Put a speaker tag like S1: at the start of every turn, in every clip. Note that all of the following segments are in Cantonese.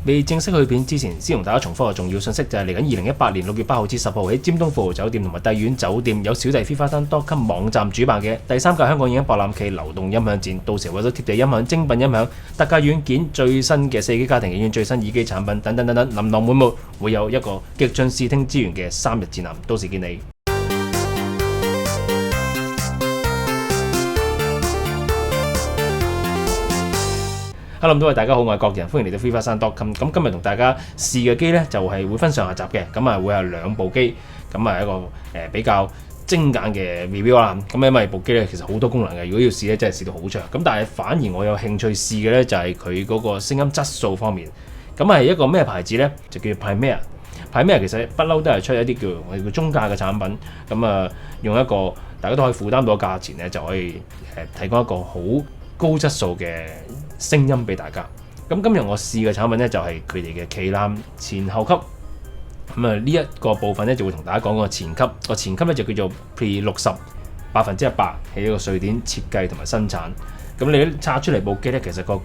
S1: 未正式去片之前，先同大家重複個重要信息，就係嚟緊2018年6月8號至10號喺尖東富豪酒店同埋帝苑酒店有小弟 freefaster.com 網站主辦嘅第3屆香港影音博覽暨流動音響展，到時為咗貼地音響、精品音響、特價軟件、最新嘅4K家庭影院、最新耳機產品等等等等，琳琅滿目，會有一個極盡視聽資源嘅3日展覽，到時見你。Hello， 各位大家好，我係國人，歡迎嚟到 freefaster.com。咁今日同大家試嘅機呢，就係會分上下集嘅，咁啊會係2部機，咁啊一個比較精簡嘅 review 啦。咁因為部機呢其實好多功能嘅，如果要試呢，真係試到好長。咁但係反而我有興趣試嘅呢，就係佢嗰個聲音質素方面。咁係一個咩牌子呢？就叫 Premier。Premier 其實不嬲都係出一啲我哋叫中價嘅產品，咁啊用一個大家都可以負擔到嘅價錢呢，就可以提供一個好高質素嘅聲音俾大家。咁今日我試嘅產品呢，就係佢哋嘅旗艦前後級。咁啊呢一個部分呢，就會同大家講個前級。個前級呢，就叫做 Pre60，100%係一個瑞典設計同埋生產。咁你拆出嚟部機呢，其實個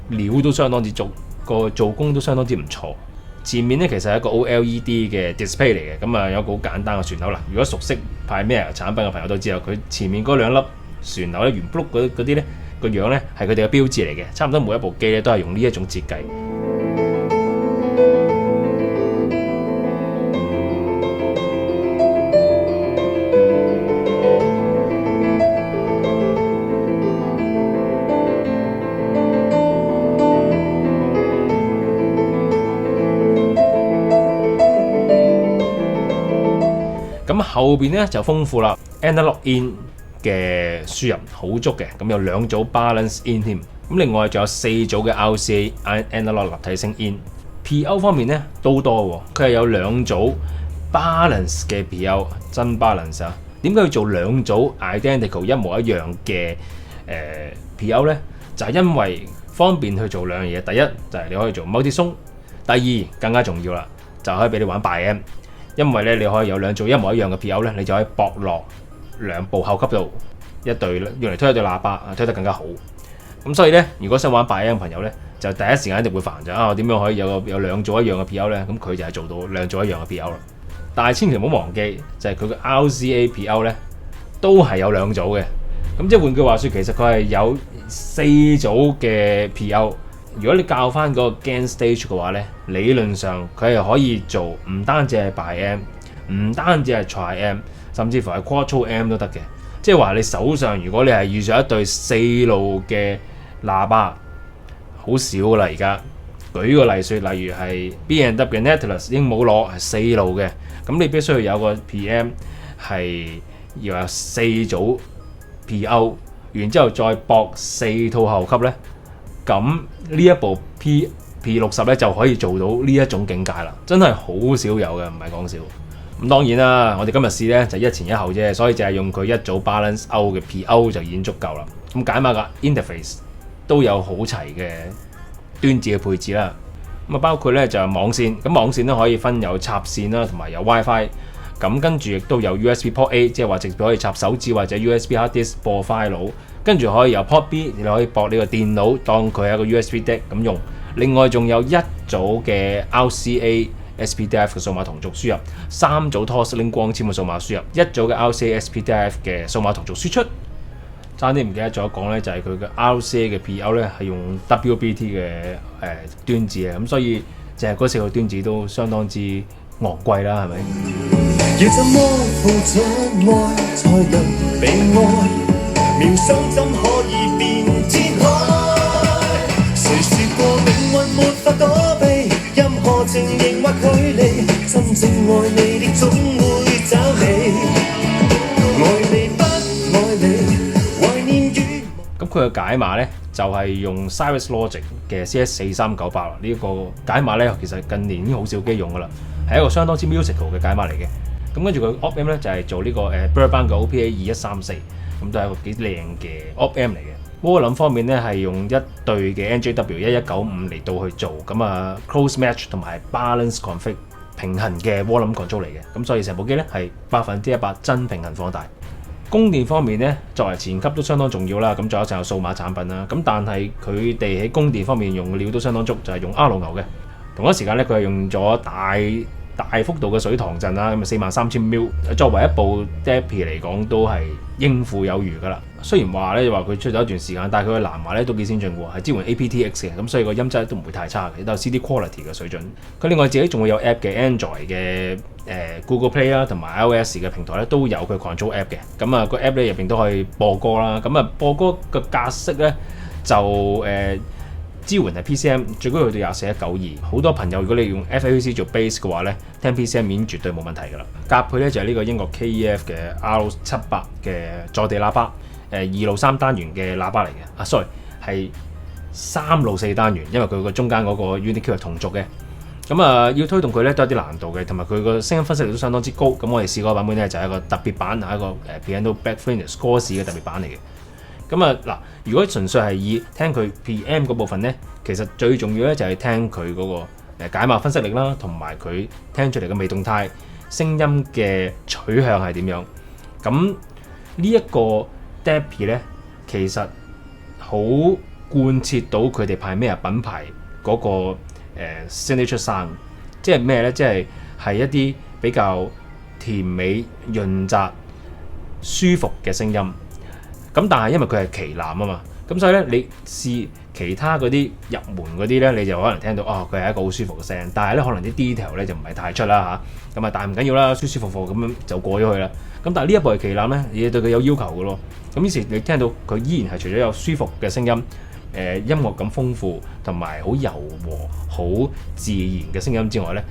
S1: 料都相當之足，個做工都相當之唔錯。前面呢，其實係一個 OLED 嘅 display 嚟嘅，咁啊有一個好簡單嘅旋鈕啦。如果熟悉Premier產品嘅朋友都知道，佢前面嗰2粒旋鈕咧，圓碌碌嗰啲呢，個樣呢係佢哋嘅標誌嚟嘅，差唔多每一部機呢都係用呢一種設計。咁後邊呢就豐富啦 ，Analog In 嘅輸入好足嘅，咁有2組 Balance In 添，咁另外仲有4組嘅 RCA Analog 立體聲 In。PO 方面呢都多喎，佢係有2組 Balance 嘅 PO， 真 Balance 啊！點解要做2組 Identical 一模一樣嘅PO 呢？就係因為方便去做2樣嘢，第一就係你可以做 Multi-Zone， 第二更加重要啦，就可以俾你玩 Bi-Amp。因為咧，你可以有2組一模一樣嘅 PO 咧，你就可以駁落2部後級度一對用嚟推一對喇叭，推得更加好。咁所以咧，如果想玩Bi-Amp嘅朋友咧，就第一時間一定會煩咗啊！點樣可以有2組一樣嘅 PO 咧？咁佢就係做到2組一樣嘅 PO 啦。但係千祈唔好忘記，就係佢嘅 RCA PO 咧，都係有2組嘅。咁即係換句話說，其實佢係有4組嘅 PO。如果你校翻嗰個 gain stage 嘅話咧，理論上佢係可以做唔單止係 Bi-Amp， 唔單止係 Tri-Amp， 甚至乎係 Quattro Amp 都得嘅。即係話你手上如果你係遇上一對4路嘅喇叭，好少噶啦而家。舉個例說，例如係 B&W 嘅 Nautilus 鸚鵡螺係4路嘅，咁你必須要有個 PM 係要有4組 PO， 然之後再駁4套後級咧。咁呢一部 P60 咧就可以做到呢一種境界啦，真係好少有嘅，唔係講笑。咁當然啦，我哋今日試咧就一前一後啫，所以就係用佢一組 Balance Out 嘅 PO 就已經足夠啦。咁解碼嘅 Interface 都有好齊嘅端子嘅配置啦。咁啊包括咧就係網線，咁網線咧可以分有插線啦，同埋有 WiFi。咁跟住亦都有 USB Port A， 即係話直接可以插手指或者 USB Hard Disk 播 file。跟住可以有 Port B， 你可以駁呢個電腦當佢係一個 USB Deck 咁用。另外仲有1組嘅 RCA SPDIF 嘅數碼同軸輸入，3組 Toslink 光纖嘅數碼輸入，1組嘅 RCA SPDIF 嘅數碼同軸輸出。差啲唔記得咗講咧，就係佢嘅 RCA 嘅 PO 咧係用 WBT 嘅端子嘅，咁所以淨係嗰4個端子都相當之昂貴啦，係咪？要怎麼付出愛才能被愛？妙想怎可以變天海？誰說過命運沒法躲避，任何情形或距離，真正愛你的總會找你。愛你不愛你，懷念與咁佢嘅解碼咧，就係用 Cirrus Logic 嘅 CS4398啦。呢一個解碼咧，其實近年已經好少機用噶啦，係一個相當之 musical 嘅解碼嚟嘅。咁跟住佢 Op Amp 咧就係做呢個Burbank 嘅 OPA2134。咁都係一個幾靚嘅 Op Amp 嚟嘅。渦輪方面咧係用一對嘅 NJW1195嚟到去做，咁啊 Close Match 同埋 Balance Config 平衡嘅渦輪 control 嚟嘅，咁所以成部機咧係100%真平衡放大。供電方面咧，作為前級都相當重要啦，咁仲有就有數碼產品啦，咁但係佢哋喺供電方面用嘅料都相當足，就係用 R 牛嘅同一時間咧，佢係用咗大幅度嘅水塘陣啦，咁啊43,000 mil 作為一部 DAPI 嚟講都係應付有餘噶啦。雖然話咧話佢出咗一段時間，但係佢嘅藍牙咧都幾先進喎，係支援 aptX 嘅，咁所以個音質都唔會太差嘅，都有 CD quality 嘅水準。佢另外自己仲會有 app 嘅 Android 嘅Google Play 啦，同埋 iOS 嘅平台咧都有佢 control app 嘅。咁啊個 app 咧入邊都可以播歌啦。咁啊播歌嘅格式咧就支援係 PCM， 最高去到24192。好多朋友如果你用 FAC 做 base 嘅話咧，聽 PCM 已經絕對冇問題㗎啦。搭配咧就係呢個英國 KEF 嘅 R700嘅坐地喇叭，2路3單元嘅喇叭嚟嘅。sorry 係3路4單元，因為佢個中間嗰個 Unit Q 係同軸嘅。咁要推動佢咧都有啲難度嘅，同埋佢個聲音分析力都相當之高。咁我哋試過個版本咧就係一個特別版，係一個Piano Back Finish 歌士嘅特別版嚟嘅。咁嗱，如果純粹係以聽佢 PM 嗰部分咧，其實最重要咧就係聽佢嗰個解碼分析力啦，同埋佢聽出嚟嘅微動態聲音嘅取向係點樣。咁呢一個 DAPI 咧，其實好貫徹到佢哋Premier品牌嗰個signature sound，即係咩咧？即係一啲比較甜美、潤澤、舒服嘅聲音。咁但係因為佢係旗艦啊嘛，咁所以咧你試其他嗰啲入門嗰啲咧，你就可能聽到佢係一個好舒服嘅聲，但係咧可能啲 detail 咧就唔係太出啦嚇，咁但係唔緊要啦，舒舒服服咁樣就過咗去啦。咁但係呢一部係旗艦咧，你對佢有要求嘅咯。咁於是你聽到佢依然係除咗有舒服嘅聲音，音樂感豐富同埋好柔和、好自然嘅聲音之外咧，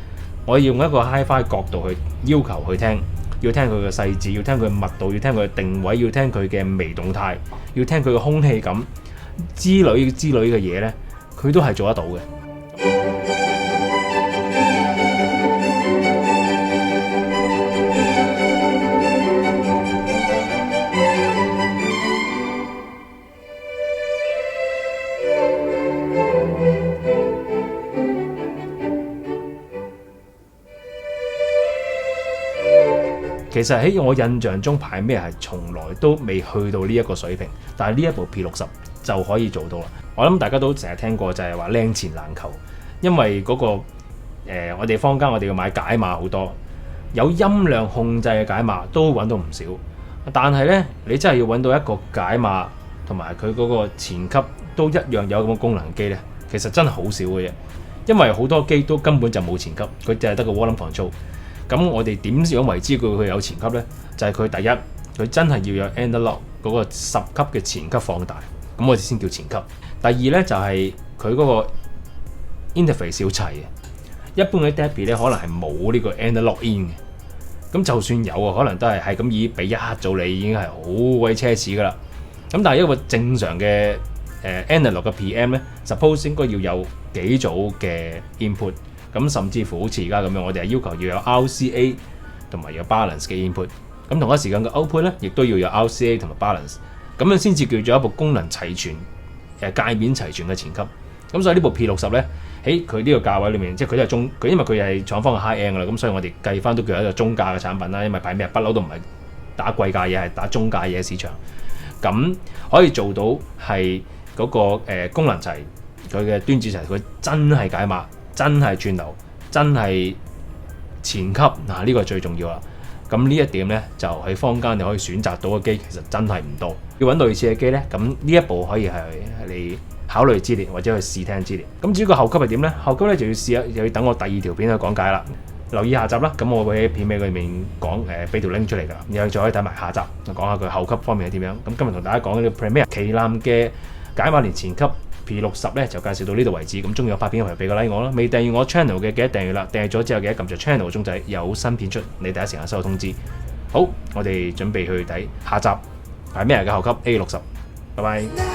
S1: 我要用一個 hi-fi 角度去要求去聽。要聽佢嘅細緻，要聽佢嘅密度，要聽佢嘅定位，要聽佢嘅微動態，要聽佢嘅空氣感之類嘅嘢咧，佢都係做得到嘅。其實喺我印象中Premier係從來都未去到呢一個水平，但係呢一部 P60 就可以做到啦。我諗大家都成日聽過就係話靚錢難求，因為嗰個我哋坊間我哋要買解碼好多，有音量控制嘅解碼都揾到唔少，但係呢，你真係要揾到一個解碼同埋佢嗰個前級都一樣有咁嘅功能機呢，其實真係好少嘅啫。因為好多機都根本就冇前級，佢淨係得個 volume control。咁我哋點樣為之佢有前級呢？就係佢第一，佢真係要有 analog 嗰個10級嘅前級放大，咁我哋先叫前級。第二呢，就係佢嗰個 interface 要齊嘅。一般嘅 DAPI 咧可能係冇呢個 analog in 嘅，咁就算有啊，可能都係咁以俾一克組你已經係好鬼奢侈噶啦。咁但係一個正常嘅analog 嘅 PM 咧 ，suppose 應該要有幾組嘅 input。咁甚至乎好似而家咁樣，我哋係要求要有 RCA 同埋有 balance 嘅 input。咁同一時間嘅 output 咧，亦都要有 RCA 同埋 balance， 咁樣先至叫做一部功能齊全、界面齊全嘅前級。咁所以呢部 P60 咧，喺佢呢個價位裏面，即係佢都係中，佢因為佢係廠方嘅 high end 噶啦，咁所以我哋計翻都叫一個中價嘅產品啦。因為Premier不嬲都唔係打貴價嘢，係打中價嘢市場。咁可以做到係嗰個功能齊，佢嘅端子齊，佢真係解碼。真係串流，真係前級嗱，呢個最重要啦。咁呢一點呢，就喺坊間你可以選擇到嘅機，其實真係唔多。要揾類似嘅機呢，咁呢一部可以係你考慮之列，或者去試聽之列。咁至於個後級係點呢？後級呢就要試下，又要等我第二條片去講解啦。留意下集啦，咁我會喺片尾裏面講俾條 link 出嚟㗎，然後再可以睇埋下集，講下佢後級方面係點樣。咁今日同大家講呢個 Premier 旗艦嘅解碼連前級。P60 咧就介紹到呢度為止，咁中意我拍片嘅朋友俾個 like 我啦，未訂閱我 channel 嘅記得訂閱啦，訂閱咗之後記得撳著 channel 鐘仔，有新片出你第一時間收到通知。好，我哋準備去睇下集Premier嘅後級 A60，拜拜。